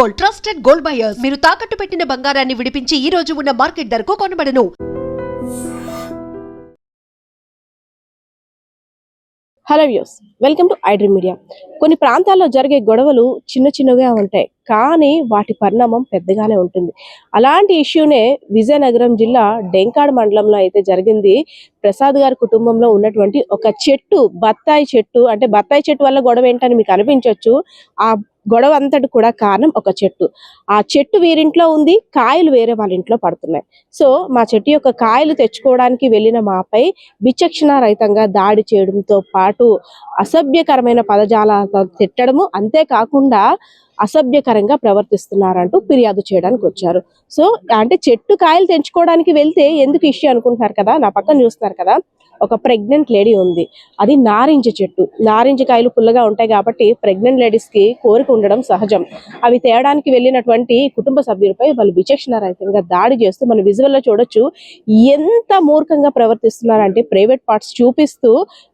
Gold, trusted gold buyers. మీరు తాకట్టు పెట్టిన బంగారాన్ని విడిపించి ఈ రోజు ఉన్న మార్కెట్ ధరకు కొనబడను. Hello views, welcome to iDream Media. కొన్ని ప్రాంతాల్లో జరిగే గొడవలు చిన్న చిన్నగా ఉంటాయి, కానీ వాటి పరిణామం పెద్దగానే ఉంటుంది. అలాంటి ఇష్యూనే విజయనగరం జిల్లా డెంకాడ్ మండలంలో అయితే జరిగింది. ప్రసాద్ గారి కుటుంబంలో ఉన్నటువంటి ఒక చెట్టు, బత్తాయి చెట్టు. అంటే బత్తాయి చెట్టు వల్ల గొడవ ఏంటని మీకు అనిపించవచ్చు. ఆ గొడవ అంతటి కూడా కారణం ఒక చెట్టు. ఆ చెట్టు వీరింట్లో ఉంది, కాయలు వేరే వాళ్ళ ఇంట్లో పడుతున్నాయి. సో మా చెట్టు యొక్క కాయలు తెచ్చుకోవడానికి వెళ్ళిన మాపై విచక్షణ రహితంగా దాడి చేయడంతో పాటు అసభ్యకరమైన పదజాలాలతో తిట్టడము, అంతేకాకుండా అసభ్యకరంగా ప్రవర్తిస్తున్నారంటూ ఫిర్యాదు చేయడానికి వచ్చారు. సో అంటే చెట్టు కాయలు తెంచుకోవడానికి వెళ్తే ఎందుకు ఇష్యూ అనుకుంటున్నారు కదా. నా పక్కన చూస్తున్నారు కదా, ఒక ప్రెగ్నెంట్ లేడీ ఉంది. అది నారింజ చెట్టు. నారింజ కాయలు పుల్లగా ఉంటాయి కాబట్టి ప్రెగ్నెంట్ లేడీస్ కి కోరిక ఉండడం సహజం. అవి తేయడానికి వెళ్ళినటువంటి కుటుంబ సభ్యులపై వాళ్ళు విచక్షణ రహితంగా దాడి చేస్తూ మన విజువల్ లో చూడొచ్చు ఎంత మూర్ఖంగా ప్రవర్తిస్తున్నారంటే, ప్రైవేట్ పార్ట్స్ చూపిస్తూ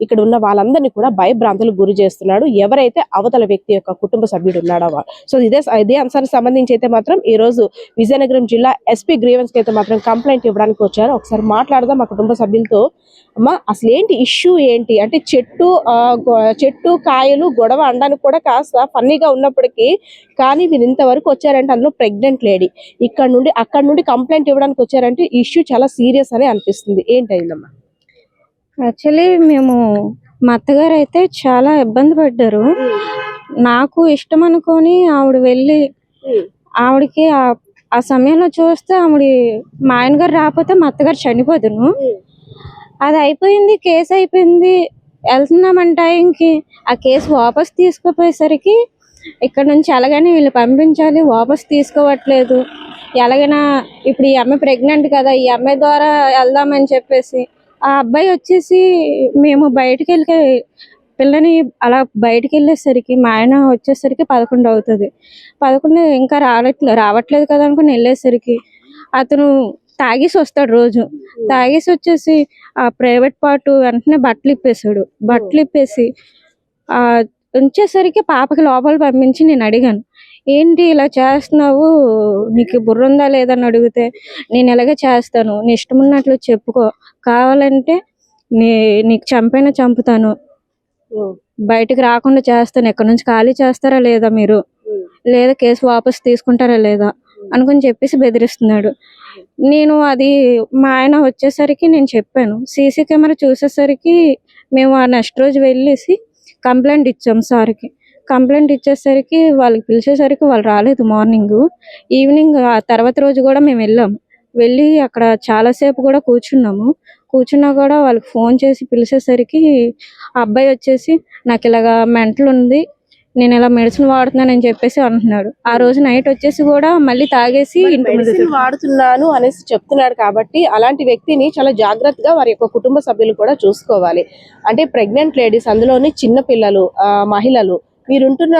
ఇక్కడ ఉన్న వాళ్ళందరినీ కూడా భయభ్రాంతులకు గురి చేస్తున్నాడు ఎవరైతే అవతల వ్యక్తి యొక్క కుటుంబ సభ్యుడు ఉన్నాడో. సో ఇదే అంశానికి సంబంధించి అయితే మాత్రం ఈ రోజు విజయనగరం జిల్లా ఎస్పీ గ్రీవెన్స్ కి అయితే మాత్రం కంప్లైంట్ ఇవ్వడానికి వచ్చారు. ఒకసారి మాట్లాడదాం మా కుటుంబ సభ్యులతో. అమ్మా, అసలు ఏంటి ఇష్యూ ఏంటి? అంటే చెట్టు కాయలు గొడవ అనడానికి కూడా కాస్త ఫన్నీగా ఉన్నప్పటికీ, కానీ మీరు ఇంతవరకు వచ్చారంటే అందులో ప్రెగ్నెంట్ లేడీ అక్కడ నుండి కంప్లైంట్ ఇవ్వడానికి వచ్చారంటే ఇష్యూ చాలా సీరియస్ అని అనిపిస్తుంది. ఏంటయిందమ్మా? యాక్చువల్లీ మా అత్తగారు అయితే చాలా ఇబ్బంది పడ్డారు. నాకు ఇష్టం అనుకొని ఆవిడ వెళ్ళి ఆవిడకి ఆ సమయంలో చూస్తే మా ఆయన గారు రాకపోతే మా అత్తగారు చనిపోదును. అది అయిపోయింది, కేసు అయిపోయింది, వెళ్తున్నామని టైంకి ఆ కేసు వాపస్ తీసుకుపోయేసరికి ఇక్కడ నుంచి ఎలాగైనా వీళ్ళు పంపించాలి, వాపస్ తీసుకోవట్లేదు. ఎలాగైనా ఇప్పుడు ఈ అమ్మాయి ప్రెగ్నెంట్ కదా, ఈ అమ్మాయి ద్వారా వెళ్దామని చెప్పేసి ఆ అబ్బాయి వచ్చేసి మేము బయటికి వెళ్ళి పిల్లని అలా బయటికి వెళ్ళేసరికి మా ఆయన వచ్చేసరికి 11 అవుతుంది. 11 ఇంకా రావట్లేదు కదా అనుకుని వెళ్ళేసరికి అతను తాగేసి వస్తాడు. రోజు తాగేసి వచ్చేసి ఆ ప్రైవేట్ పార్ట్ వెంటనే బట్టలు ఇప్పేసి ఉంచేసరికి పాపకి లోపల పంపించి నేను అడిగాను, ఏంటి ఇలా చేస్తున్నావు, నీకు బుర్ర ఉందా లేదని అడిగితే, నేను ఇలాగే చేస్తాను, నీ ఇష్టం ఉన్నట్లు చెప్పుకో, కావాలంటే నీకు చంపుతాను, బయటకు రాకుండా చేస్తాను, ఎక్కడి నుంచి ఖాళీ చేస్తారా లేదా మీరు, లేదా కేసు వాపస్ తీసుకుంటారా లేదా అనుకుని చెప్పేసి బెదిరిస్తున్నాడు. మా ఆయన వచ్చేసరికి నేను చెప్పాను. సీసీ కెమెరా చూసేసరికి మేము ఆ నెక్స్ట్ రోజు వెళ్ళేసి కంప్లైంట్ ఇచ్చాం సార్కి. కంప్లైంట్ ఇచ్చేసరికి వాళ్ళకి పిలిచేసరికి వాళ్ళు రాలేదు. మార్నింగ్ ఈవినింగ్ ఆ తర్వాత రోజు కూడా మేము వెళ్ళి అక్కడ చాలాసేపు కూడా కూర్చున్నా కూడా వాళ్ళకి ఫోన్ చేసి పిలిచేసరికి ఆ అబ్బాయి వచ్చేసి నాకు ఇలాగా మెంటల్ ఉంది, నేను ఇలా మెడిసిన్ వాడుతున్నానని చెప్పేసి అంటున్నాడు. ఆ రోజు నైట్ వచ్చేసి కూడా మళ్ళీ తాగేసి మెడిసిన్ వాడుతున్నాను అనేసి చెప్తున్నాడు. కాబట్టి అలాంటి వ్యక్తిని చాలా జాగ్రత్తగా వారి యొక్క కుటుంబ సభ్యులు కూడా చూసుకోవాలి. అంటే ప్రెగ్నెంట్ లేడీస్, అందులోని చిన్న పిల్లలు, మహిళలు, మీరుంటున్న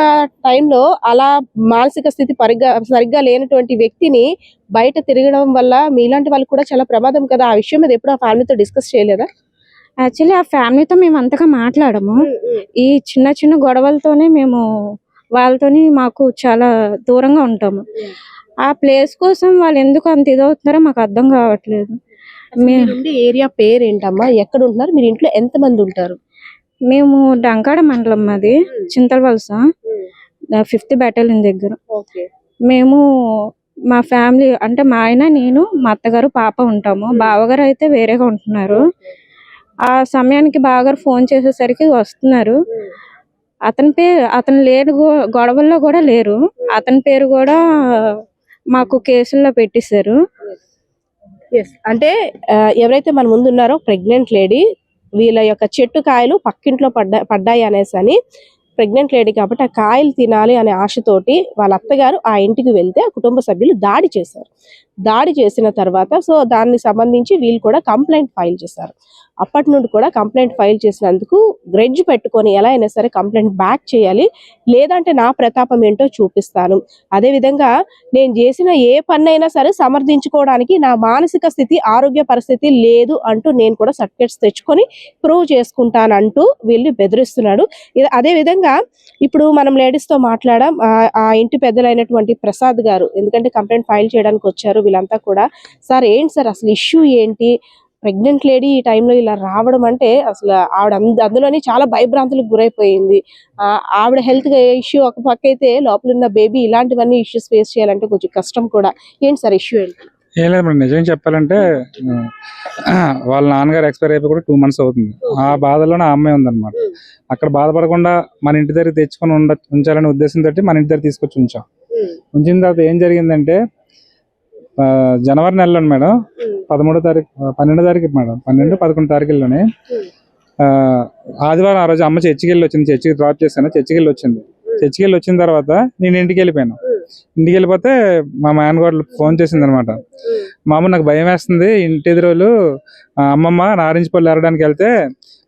టైంలో అలా మానసిక స్థితి సరిగ్గా లేనటువంటి వ్యక్తిని బయట తిరగడం వల్ల మీలాంటి వాళ్ళు కూడా చాలా ప్రమాదం కదా. ఆ విషయం మీద ఎప్పుడు ఆ ఫ్యామిలీతో డిస్కస్ చేయలేదా? యాక్చువల్లీ ఆ ఫ్యామిలీతో మేము అంతగా మాట్లాడము. ఈ చిన్న చిన్న గొడవలతోనే వాళ్ళతోని మాకు చాలా దూరంగా ఉంటాము. ఆ ప్లేస్ కోసం వాళ్ళు ఎందుకు అంత ఇదవుతున్నారో మాకు అర్థం కావట్లేదు. ఏరియా పేరు ఏంటమ్మా? ఎక్కడ ఉంటున్నారు మీరు? ఇంట్లో ఎంత మంది ఉంటారు? మేము డంకాడ మండలం, మాది చింతలవలస, 5th బెటాలియన్ దగ్గర. మేము మా ఫ్యామిలీ అంటే మా ఆయన, నేను, మా అత్తగారు, పాప ఉంటాము. బావగారు అయితే వేరేగా ఉంటున్నారు. ఆ సమయానికి బావగారు ఫోన్ చేసేసరికి వస్తున్నారు. అతను లేని గొడవల్లో కూడా లేరు. అతని పేరు కూడా మాకు కేసుల్లో పెట్టేశారు. అంటే ఎవరైతే మన ముందు ఉన్నారో ప్రెగ్నెంట్ లేడీ, వీళ్ళ యొక్క చెట్టు కాయలు పక్కింట్లో పడ్డాయి అనేసి అని, ప్రెగ్నెంట్ లేడీ కాబట్టి ఆ కాయలు తినాలి అనే ఆశతోటి వాళ్ళ అత్తగారు ఆ ఇంటికి వెళ్తే ఆ కుటుంబ సభ్యులు దాడి చేశారు. దాడి చేసిన తర్వాత సో దానికి సంబంధించి వీళ్ళు కూడా కంప్లైంట్ ఫైల్ చేశారు. అప్పటి నుండి కూడా కంప్లైంట్ ఫైల్ చేసినందుకు గ్రెడ్జ్ పెట్టుకొని ఎలా అయినా సరే కంప్లైంట్ బ్యాక్ చేయాలి, లేదంటే నా ప్రతాపం ఏంటో చూపిస్తాను. అదేవిధంగా నేను చేసిన ఏ పన్నైనా సరే సమర్థించుకోవడానికి నా మానసిక స్థితి, ఆరోగ్య పరిస్థితి లేదు అంటూ నేను కూడా సర్టిఫికేట్స్ తెచ్చుకొని ప్రూవ్ చేసుకుంటానంటూ వీళ్ళు బెదిరిస్తున్నాడు. అదే విధంగా ఇప్పుడు మనం లేడీస్ తో మాట్లాడాం. ఆ ఇంటి పెద్దలైనటువంటి ప్రసాద్ గారు, ఎందుకంటే కంప్లైంట్ ఫైల్ చేయడానికి వచ్చారు వీళ్ళంతా కూడా. సార్ ఏంటి సార్ అసలు ఇష్యూ ఏంటి? ప్రెగ్నెంట్ లేడీ ఈ టైంలో ఇలా రావడం అంటే అసలు ఆవిడ అందులోని చాలా భయభ్రాంతులకు గురైపోయింది. ఆవిడ హెల్త్ ఇష్యూ ఒక పక్క అయితే, లోపల ఉన్న బేబీ ఇలాంటివన్నీ ఇష్యూస్ ఫేస్ చేయాలంటే కొంచెం కష్టం కూడా. ఏంటి సార్ ఇష్యూ ఏంటి? ఏం లేదు మేడం, నిజంగా చెప్పాలంటే వాళ్ళ నాన్నగారు ఎక్స్పైర్ అయిపోయి కూడా 2 months అవుతుంది. ఆ బాధలోనే ఆ అమ్మాయి ఉందన్నమాట. అక్కడ బాధపడకుండా మన ఇంటి దగ్గర తెచ్చుకొని ఉంచాలనే ఉద్దేశంతో మన ఇంటి దగ్గర తీసుకొచ్చి ఉంచాం. ఉంచిన తర్వాత ఏం జరిగిందంటే జనవరి నెలలో మేడం 12వ తారీఖు మేడం, 12-11 తారీఖుల్లోనే ఆదివారం ఆ రోజు అమ్మ చర్చికి వెళ్ళి వచ్చింది. చర్చికి డ్రాప్ చేశాను, చర్చికి వెళ్ళి వచ్చింది. చర్చికి వెళ్ళి వచ్చిన తర్వాత నేను ఇంటికి వెళ్ళిపోయాను. ఇంటికి వెళ్ళిపోతే మా మేనగోడలు ఫోన్ చేసింది అనమాట. మామూలు నాకు భయం వేస్తుంది, ఇంటి ఎదురోళ్ళు అమ్మమ్మ నారింజ పళ్ళు ఏరడానికి వెళ్తే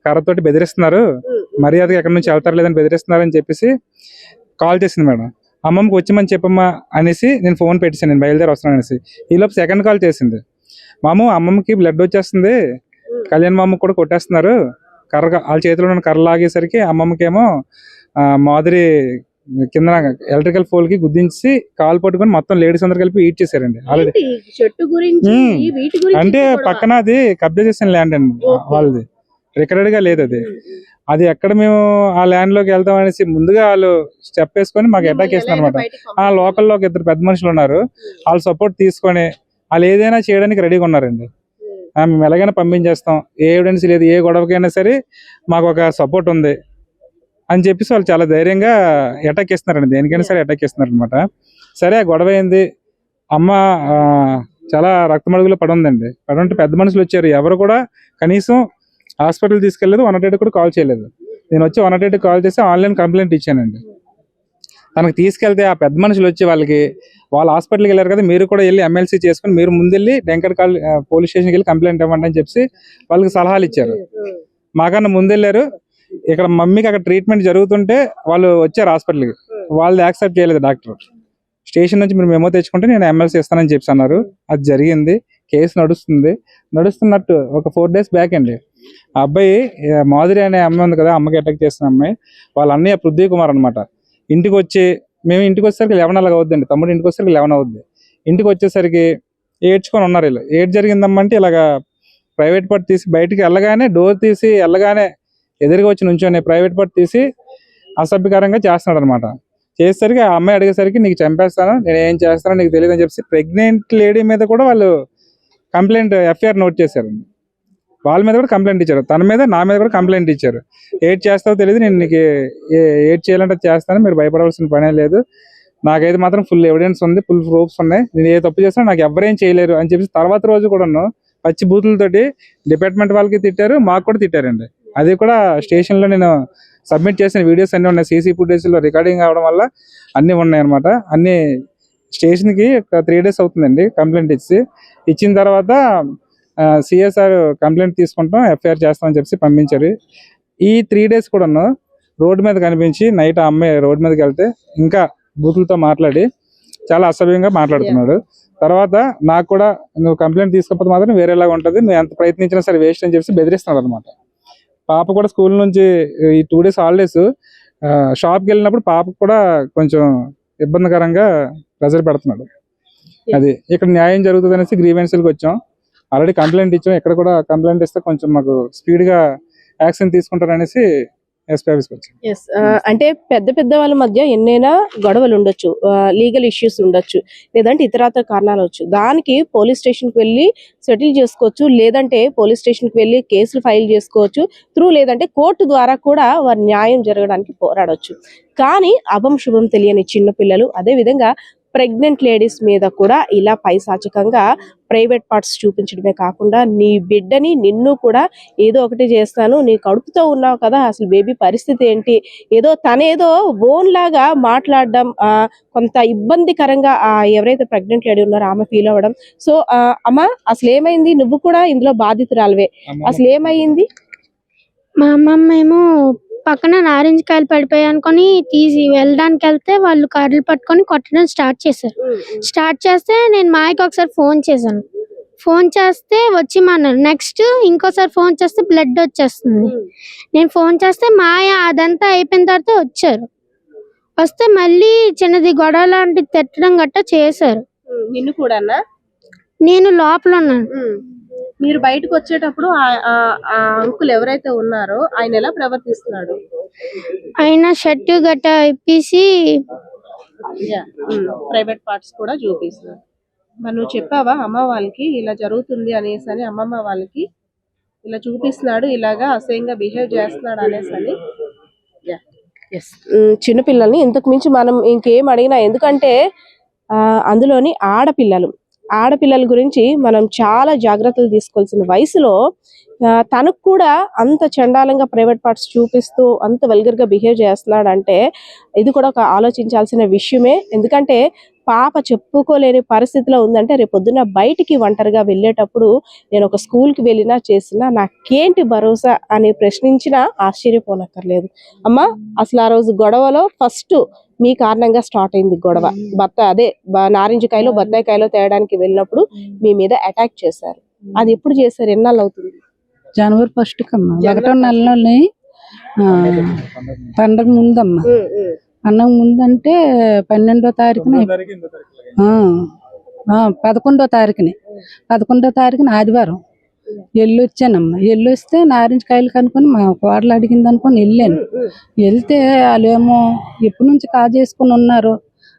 కర్రతోటి బెదిరిస్తున్నారు, మర్యాదగా ఎక్కడి నుంచి వెళ్తారు లేదని బెదిరిస్తున్నారు అని చెప్పేసి కాల్ చేసింది మేడం. అమ్మమ్మకి వచ్చమని చెప్పమ్మా అనేసి నేను ఫోన్ పెట్టేసాను, నేను బయలుదేరి వస్తున్నాను అనేసి. ఈలోపు సెకండ్ కాల్ చేసింది. అమ్మమ్మకి బ్లడ్ వచ్చేస్తుంది, కళ్యాణ్ మామకి కూడా కొట్టేస్తున్నారు, వాళ్ళ చేతిలో ఉన్న కర్ర లాగేసరికి అమ్మమ్మకేమో మాదిరి కింద ఎలక్ట్రికల్ పోల్ కి గుద్దించి కాలు పట్టుకొని మొత్తం లేడీస్ అందరు కలిపి ఈట్ చేశారండి. ఆల్రెడీ అంటే పక్కన అది కబ్జా చేసిన ల్యాండ్ అండి వాళ్ళది, రికార్డెడ్ గా లేదు అది. అది ఎక్కడ మేము ఆ ల్యాండ్ లోకి వెళ్తాం అనేసి ముందుగా వాళ్ళు స్టెప్ వేసుకొని మాకు అటాక్ చేస్తున్నారు అనమాట. ఆ లోకల్లో ఒక 2 పెద్ద మనుషులు ఉన్నారు, వాళ్ళు సపోర్ట్ తీసుకొని వాళ్ళు ఏదైనా చేయడానికి రెడీగా ఉన్నారండి. మేము ఎలాగైనా పంపించేస్తాం, ఏ ఎవిడెన్స్ లేదు, ఏ గొడవకైనా సరే మాకు ఒక సపోర్ట్ ఉంది అని చెప్పేసి వాళ్ళు చాలా ధైర్యంగా అటాక్ చేస్తున్నారండి. దేనికైనా సరే అటాక్ చేస్తున్నారు అనమాట. సరే ఆ గొడవ అయింది. అమ్మ చాలా రక్తమడుగులో పడి ఉందండి. పడి ఉంటే పెద్ద మనుషులు వచ్చారు, ఎవరు కూడా కనీసం హాస్పిటల్ తీసుకెళ్ళలేదు, 108 కూడా కాల్ చేయలేదు. నేను వచ్చి 108 కాల్ చేసి ఆన్లైన్ కంప్లైంట్ ఇచ్చానండి. తనకు తీసుకెళ్తే ఆ పెద్ద మనుషులు వచ్చి వాళ్ళు హాస్పిటల్కి వెళ్ళారు కదా, మీరు కూడా వెళ్ళి ఎమ్మెల్సీ చేసుకుని మీరు ముందెళ్ళి డెంకర్కాల్ పోలీస్ స్టేషన్కి వెళ్ళి కంప్లైంట్ ఇవ్వండి అని చెప్పి వాళ్ళకి సలహాలు ఇచ్చారు. మాకన్నా ముందెళ్ళారు. ఇక్కడ మమ్మీకి అక్కడ ట్రీట్మెంట్ జరుగుతుంటే వాళ్ళు వచ్చారు హాస్పిటల్కి, వాళ్ళు యాక్సెప్ట్ చేయలేదు డాక్టర్. స్టేషన్ నుంచి మీరు మెమో తెచ్చుకుంటే నేను ఎమ్మెల్సీ ఇస్తానని చెప్పి అన్నారు. అది జరిగింది, కేసు నడుస్తున్నట్టు ఒక 4 days బ్యాక్ అండి. ఆ అబ్బాయి మాధురి అనే అమ్మాయి ఉంది కదా, అమ్మకి అటాక్ చేసిన అమ్మాయి, వాళ్ళ అన్నయ్య పృథ్వీ కుమార్ అనమాట. ఇంటికి వచ్చి మేము ఇంటికి వచ్చేసరికి 11 అలాగ అవుద్దండి, తమ్ముడు ఇంటికి వచ్చేసరికి 11 అవుద్ది. ఇంటికి వచ్చేసరికి ఏడ్చుకొని ఉన్నారు వీళ్ళు. ఏడ్ జరిగిందమ్మంటే ఇలాగా ప్రైవేట్ పార్ట్ తీసి బయటికి వెళ్ళగానే డోర్ తీసి వెళ్ళగానే ఎదురుగా వచ్చి నుంచొని ప్రైవేట్ పార్ట్ తీసి అసభ్యకరంగా చేస్తున్నాడు అనమాట. చేసేసరికి ఆ అమ్మాయి అడిగేసరికి నీకు చంపేస్తాను, నేను ఏం చేస్తానో నీకు తెలియదు అని చెప్పి ప్రెగ్నెంట్ లేడీ మీద కూడా వాళ్ళు కంప్లైంట్ ఎఫ్ఐఆర్ నోట్ చేశారు. వాళ్ళ మీద కూడా కంప్లైంట్ ఇచ్చారు, తన మీద నా మీద కూడా కంప్లైంట్ ఇచ్చారు. ఏడ్ చేస్తావో తెలియదు, నేను నీకు ఏడ్ చేయాలంటే చేస్తాను, మీరు భయపడవలసిన పనే లేదు, నాకైతే మాత్రం ఫుల్ ఎవిడెన్స్ ఉంది, ఫుల్ ప్రూఫ్స్ ఉన్నాయి, నేను ఏ తప్పు చేసినా నాకు ఎవరేం చేయలేరు అని చెప్పి తర్వాత రోజు కూడాను పచ్చి బూతులతోటి డిపార్ట్మెంట్ వాళ్ళకి తిట్టారు, మాకు కూడా తిట్టారండి. అది కూడా స్టేషన్లో నేను సబ్మిట్ చేసిన వీడియోస్ అన్నీ ఉన్నాయి, సీసీ ఫుటేజ్లో రికార్డింగ్ అవడం వల్ల అన్నీ ఉన్నాయి అనమాట. అన్నీ స్టేషన్కి ఒక 3 days అవుతుందండి కంప్లైంట్ ఇచ్చిన తర్వాత సిఎస్ఆర్ కంప్లైంట్ తీసుకుంటాం, ఎఫ్ఐఆర్ చేస్తామని చెప్పి పంపించారు. ఈ 3 days కూడాను రోడ్డు మీద కనిపించి నైట్ ఆ అమ్మాయి రోడ్డు మీదకి వెళ్తే ఇంకా బూతులతో మాట్లాడి చాలా అసభ్యంగా మాట్లాడుతున్నాడు. తర్వాత నాకు కూడా నువ్వు కంప్లైంట్ తీసుకోకపోతే మాత్రం వేరేలాగా ఉంటుంది, నువ్వు ఎంత ప్రయత్నించినా సరే వేస్ట్ అని చెప్పి బెదిరిస్తున్నాడు అనమాట. పాప కూడా స్కూల్ నుంచి ఈ 2 days హాలిడేస్ షాప్కి వెళ్ళినప్పుడు పాపకు కూడా కొంచెం ఇబ్బందికరంగా ప్రెజర్ పెడుతున్నాడు. అది ఇక్కడ న్యాయం జరుగుతుంది అనేసి గ్రీవెన్స్కి వచ్చాం. ఆల్రెడీ కంప్లైంట్ ఇచ్చాం, ఇక్కడ కూడా కంప్లైంట్ ఇస్తే కొంచెం మాకు స్పీడ్గా యాక్షన్ తీసుకుంటారనేసి ఎస్పీ ఆఫీస్కి వచ్చాం. అంటే పెద్ద వాళ్ళ మధ్య ఎన్నైనా గొడవలు ఉండొచ్చు, లీగల్ ఇష్యూస్ ఉండొచ్చు, లేదంటే ఇతరత్ర కారణాలు వచ్చు. దానికి పోలీస్ స్టేషన్కి వెళ్ళి సెటిల్ చేసుకోవచ్చు, లేదంటే పోలీస్ స్టేషన్కి వెళ్ళి కేసులు ఫైల్ చేసుకోవచ్చు, లేదంటే కోర్టు ద్వారా కూడా వారి న్యాయం జరగడానికి పోరాడవచ్చు. కానీ అభం శుభం తెలియని చిన్న పిల్లలు, అదే విధంగా ప్రెగ్నెంట్ లేడీస్ మీద కూడా ఇలా పైశాచికంగా ప్రైవేట్ పార్ట్స్ చూపించడమే కాకుండా నీ బిడ్డని నిన్ను కూడా ఏదో ఒకటి చేస్తాను, నీ కడుపుతో ఉన్నావు కదా, అసలు బేబీ పరిస్థితి ఏంటి, ఏదో తనేదో ఓన్ లాగా మాట్లాడడం కొంత ఇబ్బందికరంగా ఎవరైతే ప్రెగ్నెంట్ లేడీ ఉన్నారో ఆమె ఫీల్ అవ్వడం. సో అమ్మ అసలు ఏమైంది, నువ్వు కూడా ఇందులో బాధితురాలవే, అసలు ఏమైంది? మా అమ్మమ్మ ఏమో పక్కన నారింజ కాయలు పడిపోయాయి అనుకొని తీసి వెళ్ళడానికి వెళ్తే వాళ్ళు కర్రలు పట్టుకొని కొట్టడం స్టార్ట్ చేశారు. స్టార్ట్ చేస్తే నేను మాయకి ఒకసారి ఫోన్ చేశాను. ఫోన్ చేస్తే వచ్చిమన్నారు. నెక్స్ట్ ఇంకోసారి ఫోన్ చేస్తే బ్లడ్ వచ్చేస్తుంది. నేను ఫోన్ చేస్తే మాయ అదంతా అయిపోయిన తర్వాత వచ్చారు. వస్తే మళ్ళీ చిన్నది గొడవ లాంటిది తిట్టడం గట్టా చేశారు. నిన్ను కూడా నేను లోపల ఉన్నాను. మీరు బయటకు వచ్చేటప్పుడు ఆ అంకుల్ ఎవరైతే ఉన్నారో ఆయన ఎలా ప్రవర్తిస్తున్నాడు? ఆయన షర్టు గట్టా ఇప్పేసి ప్రైవేట్ పార్ట్స్ కూడా చూపిస్తున్నాడు. మరి నువ్వు చెప్పావా అమ్మ వాళ్ళకి ఇలా జరుగుతుంది అనేసి అని, అమ్మమ్మ వాళ్ళకి ఇలా చూపిస్తున్నాడు, ఇలాగా అసహ్యంగా బిహేవ్ చేస్తున్నాడు అనేసి అని? చిన్నపిల్లల్ని ఇంతకు మించి మనం ఇంకేం అడిగినా, ఎందుకంటే అందులోని ఆడపిల్లల గురించి మనం చాలా జాగ్రత్తలు తీసుకోవాల్సిన వయసులో తనకు కూడా అంత చండాలంగా ప్రైవేట్ పార్ట్స్ చూపిస్తూ అంత వల్గర్ గా బిహేవ్ చేస్తున్నాడు అంటే ఇది కూడా ఒక ఆలోచించాల్సిన విషయమే. ఎందుకంటే పాప చెప్పుకోలేని పరిస్థితిలో ఉందంటే రేపు పొద్దున్న బయటికి ఒంటరిగా వెళ్ళేటప్పుడు నేను ఒక స్కూల్కి వెళ్ళినా చేసినా నాకేంటి భరోసా అని ప్రశ్నించినా ఆశ్చర్యపోనక్కర్లేదు. అమ్మ అసలు ఆ రోజు గొడవలో ఫస్ట్ మీ కారణంగా స్టార్ట్ అయింది గొడవ. నారింజకాయలో బత్తాయికాయలో తేయడానికి వెళ్ళినప్పుడు మీ మీద అటాక్ చేశారు. అది ఎప్పుడు చేశారు, ఎన్నాళ్ళు అవుతుంది? జనవరి 1 కమ్మా, 1వ నెలలోని పండగ ముందమ్మా. పండగ ముందంటే 12వ తారీఖున 11వ తారీఖున ఆదివారం వెళ్ళొచ్చానమ్మా. వెళ్ళొస్తే నారింజకాయలు కనుక్కొని మా కోడలు అడిగింది అనుకొని వెళ్ళాను. వెళ్తే వాళ్ళేమో ఎప్పటి నుంచి కాజేసుకుని ఉన్నారు.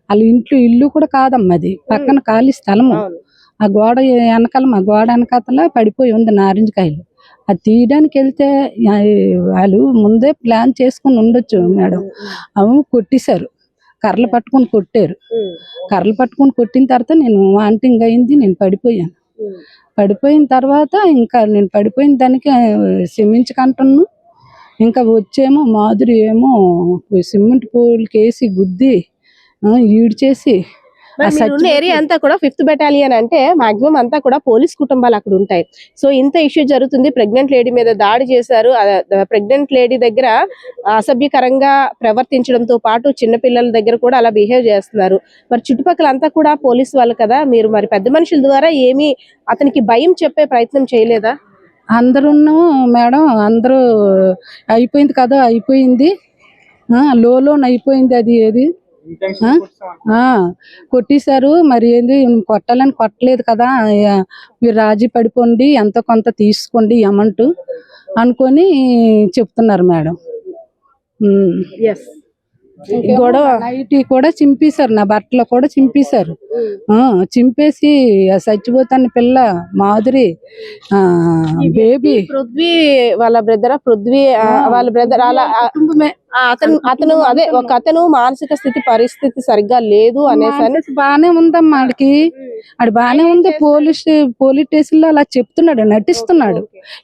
వాళ్ళ ఇల్లు కూడా కాదమ్మా, అది పక్కన ఖాళీ స్థలము. ఆ గోడ వెనకాల, మా గోడ వెనకాతల పడిపోయి ఉంది నారింజకాయలు. అది తీయడానికి వెళ్తే వాళ్ళు ముందే ప్లాన్ చేసుకుని ఉండొచ్చు మేడం. అవి కొట్టేశారు, కర్రలు పట్టుకొని కొట్టారు. కర్రలు పట్టుకొని కొట్టిన తర్వాత నేను వాంటింగ్ అయింది, నేను పడిపోయాను. పడిపోయిన తర్వాత ఇంకా నేను పడిపోయిన దానికి క్షమించకంటున్నాను. ఇంకా వచ్చేమో మాధురి ఏమో సిమెంట్ పూలకి వేసి గుద్ది ఈడ్చేసి ఏరియా అంతా కూడా 5th బెటాలియన్ అంటే మాక్సిమం అంతా కూడా పోలీస్ కుటుంబాలు అక్కడ ఉంటాయి. సో ఇంత ఇష్యూ జరుగుతుంది, ప్రెగ్నెంట్ లేడీ మీద దాడి చేశారు. ప్రెగ్నెంట్ లేడీ దగ్గర అసభ్యకరంగా ప్రవర్తించడంతో పాటు చిన్నపిల్లల దగ్గర కూడా అలా బిహేవ్ చేస్తున్నారు. మరి చుట్టుపక్కల అంతా కూడా పోలీసు వాళ్ళు కదా, మీరు మరి పెద్ద మనుషుల ద్వారా ఏమీ అతనికి భయం చెప్పే ప్రయత్నం చేయలేదా? అందరూ మేడం, అందరూ అయిపోయింది కదా, అయిపోయింది లోన్ అయిపోయింది, అది ఏది కొట్టేశారు. మరి ఏంది కొట్టాలని కొట్టలేదు కదా, మీరు రాజీ పడిపోండి, ఎంతో కొంత తీసుకోండి అమౌంట్ అనుకొని చెప్తున్నారు మేడం. గొడవ నైట్ కూడా చింపేశారు, నా బట్టలు కూడా చింపేశారు. చింపేసి చచ్చిపోతాను పిల్ల మాధురి బేబీ పృథ్వీ వాళ్ళ బ్రదర్ అలా అతను అదే ఒక అతను మానసిక పరిస్థితి సరిగ్గా లేదు అనేసి బానే ఉందమ్మా. ఆడి బానే ఉంది. పోలీస్ స్టేషన్ లో అలా చెప్తున్నాడు, నటిస్తున్నాడు.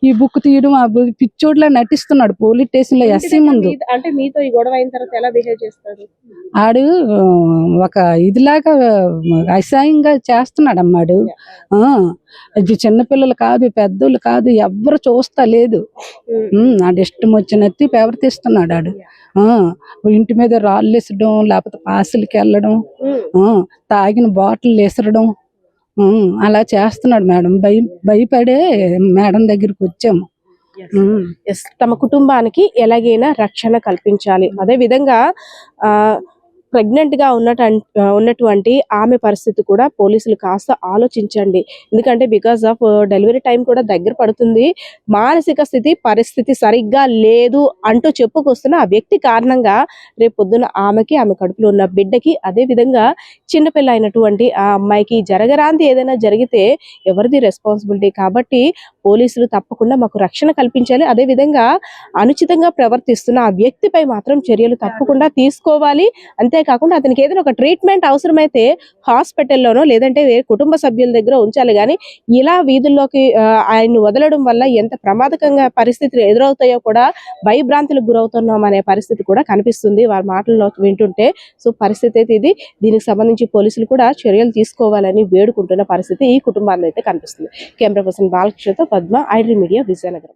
ఈ బుక్ తీయడం ఆ పిచ్చోడ్లా నటిస్తున్నాడు పోలీస్ స్టేషన్ లో ఎస్సీ ముందు. అంటే మీతో ఈ గొడవ అయిన తర్వాత ఎలా బిహేవ్ చేస్తాడు? ఆడు ఒక ఇదిలాగా అసహ్యంగా చేస్తున్నాడు అమ్మాడు. చిన్నపిల్లలు కాదు, పెద్దోళ్ళు కాదు, ఎవ్వరు చూస్తా లేదు. ఆడు ఇష్టం వచ్చినట్టు ప్రవర్తిస్తున్నాడు. ఆడు ఇంటి మీద రాళ్ళు వేసడం, లేకపోతే పాసులకి వెళ్ళడం, తాగిన బాటిల్ వేసరడం అలా చేస్తున్నాడు మేడం. భయపడే మేడం దగ్గరికి వచ్చాము. తమ కుటుంబానికి ఎలాగైనా రక్షణ కల్పించాలి. అదే విధంగా ప్రెగ్నెంట్ గా ఉన్నటువంటి ఆమె పరిస్థితి కూడా పోలీసులు కాస్త ఆలోచించండి. ఎందుకంటే బికాస్ ఆఫ్ డెలివరీ టైం కూడా దగ్గర పడుతుంది. మానసిక పరిస్థితి సరిగ్గా లేదు అంటూ చెప్పుకొస్తున్న ఆ వ్యక్తి కారణంగా రేపు పొద్దున ఆమె కడుపులో ఉన్న బిడ్డకి, అదే విధంగా చిన్నపిల్ల అయినటువంటి ఆ అమ్మాయికి జరగరాంది ఏదైనా జరిగితే ఎవరిది రెస్పాన్సిబిలిటీ? కాబట్టి పోలీసులు తప్పకుండా మాకు రక్షణ కల్పించాలి. అదే విధంగా అనుచితంగా ప్రవర్తిస్తున్న ఆ వ్యక్తిపై మాత్రం చర్యలు తప్పకుండా తీసుకోవాలి. అంతే కాకుండా అతనికి ఏదైనా ఒక ట్రీట్మెంట్ అవసరమైతే హాస్పిటల్లోనో లేదంటే వేరే కుటుంబ సభ్యుల దగ్గర ఉంచాలి, కానీ ఇలా వీధుల్లోకి ఆయన్ని వదలడం వల్ల ఎంత ప్రమాదకంగా పరిస్థితులు ఎదురవుతాయో కూడా భయభ్రాంతులకు గురవుతున్నాం అనే పరిస్థితి కూడా కనిపిస్తుంది వారి మాటల్లో వింటుంటే. సో పరిస్థితి అయితే ఇది. దీనికి సంబంధించి పోలీసులు కూడా చర్యలు తీసుకోవాలని వేడుకుంటున్న పరిస్థితి ఈ కుటుంబాల్లో అయితే కనిపిస్తుంది. కెమెరా పర్సన్ బాలకృష్ణతో పద్మ, ఐడ్రీ మీడియా, విజయనగరం.